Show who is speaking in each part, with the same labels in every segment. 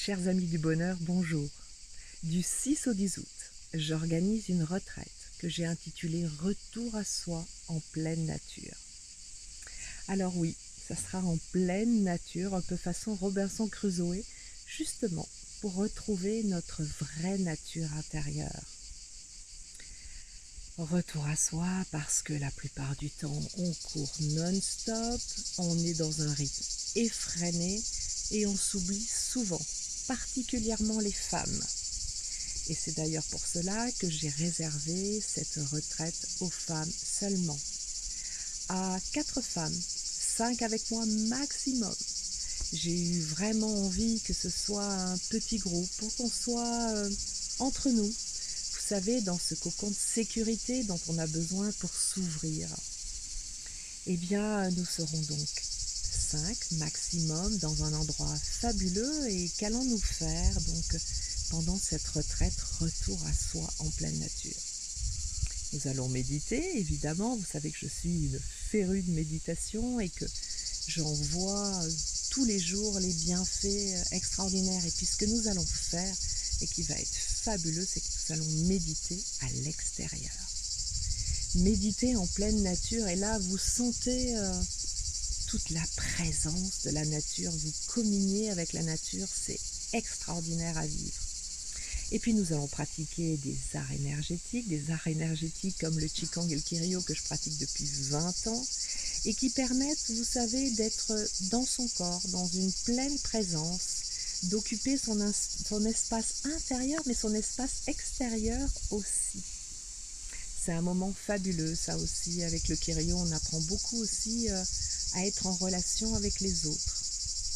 Speaker 1: Chers amis du bonheur, bonjour. Du 6 au 10 août, j'organise une retraite que j'ai intitulée Retour à soi en pleine nature. Alors oui, ça sera en pleine nature, un peu façon Robinson Crusoe, justement pour retrouver notre vraie nature intérieure. Retour à soi parce que la plupart du temps, on court non-stop, on est dans un rythme effréné et on s'oublie souvent, particulièrement les femmes. Et c'est d'ailleurs pour cela que j'ai réservé cette retraite aux femmes seulement. À 4 femmes, 5 avec moi maximum. J'ai eu vraiment envie que ce soit un petit groupe pour qu'on soit entre nous. Vous savez, dans ce cocon de sécurité dont on a besoin pour s'ouvrir. Eh bien, nous serons donc 5 maximum dans un endroit fabuleux. Et qu'allons-nous faire donc pendant cette retraite retour à soi en pleine nature? Nous allons méditer, évidemment. Vous savez que je suis une férue de méditation et que j'en vois tous les jours les bienfaits extraordinaires. Et puis ce que nous allons faire et qui va être fabuleux, c'est que nous allons méditer à l'extérieur. Méditer en pleine nature, et là vous sentez toute la présence de la nature, vous communiez avec la nature, c'est extraordinaire à vivre. Et puis nous allons pratiquer des arts énergétiques comme le Qigong et le Kiryo que je pratique depuis 20 ans et qui permettent, vous savez, d'être dans son corps, dans une pleine présence, d'occuper son espace intérieur mais son espace extérieur aussi. C'est un moment fabuleux, ça aussi. Avec le Kiryo, on apprend beaucoup aussi à être en relation avec les autres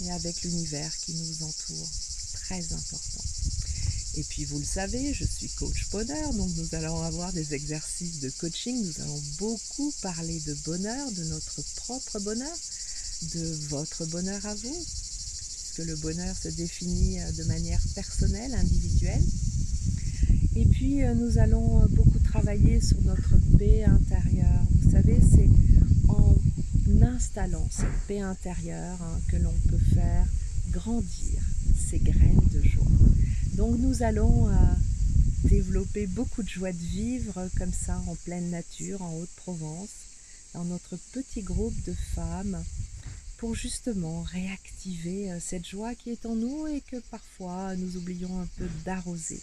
Speaker 1: et avec l'univers qui nous entoure. Très important. Et puis vous le savez, je suis coach bonheur, donc nous allons avoir des exercices de coaching. Nous allons beaucoup parler de bonheur, de notre propre bonheur, de votre bonheur à vous, puisque le bonheur se définit de manière personnelle, individuelle. Et puis nous allons beaucoup travailler sur notre paix intérieure. Vous savez, c'est en installant cette paix intérieure que l'on peut faire grandir ces graines de joie. Donc nous allons développer beaucoup de joie de vivre comme ça en pleine nature, en Haute-Provence, dans notre petit groupe de femmes, pour justement réactiver cette joie qui est en nous et que parfois nous oublions un peu d'arroser.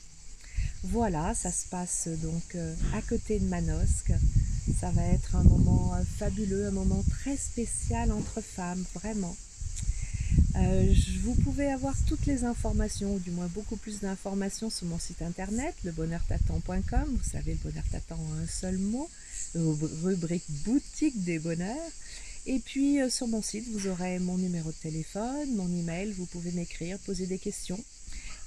Speaker 1: Voilà, ça se passe donc à côté de Manosque. Ça va être un moment fabuleux, un moment très spécial entre femmes, vraiment. Vous pouvez avoir toutes les informations, ou du moins beaucoup plus d'informations sur mon site internet, lebonheurtatan.com. Vous savez, le bonheur t'attend en un seul mot, rubrique boutique des bonheurs. Et puis sur mon site, vous aurez mon numéro de téléphone, mon email, vous pouvez m'écrire, poser des questions.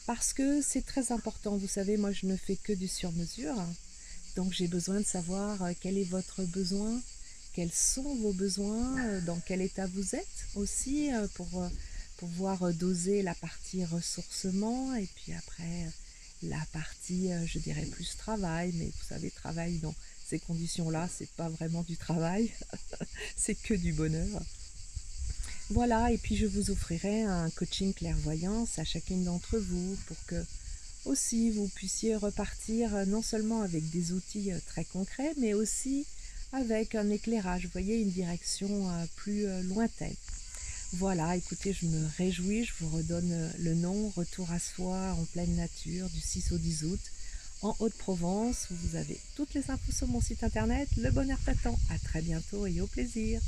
Speaker 1: Parce que c'est très important, vous savez, moi je ne fais que du sur-mesure, donc j'ai besoin de savoir quel est votre besoin, quels sont vos besoins, dans quel état vous êtes aussi, pour pouvoir doser la partie ressourcement et puis après la partie, je dirais plus travail, mais vous savez, travail dans ces conditions-là, c'est pas vraiment du travail, c'est que du bonheur. Voilà, et puis je vous offrirai un coaching clairvoyance à chacune d'entre vous pour que aussi vous puissiez repartir non seulement avec des outils très concrets, mais aussi avec un éclairage, vous voyez, une direction plus lointaine. Voilà, écoutez, je me réjouis, je vous redonne le nom, Retour à soi en pleine nature, du 6 au 10 août, en Haute-Provence. Vous avez toutes les infos sur mon site internet, Le Bonheur t'attend. À très bientôt et au plaisir.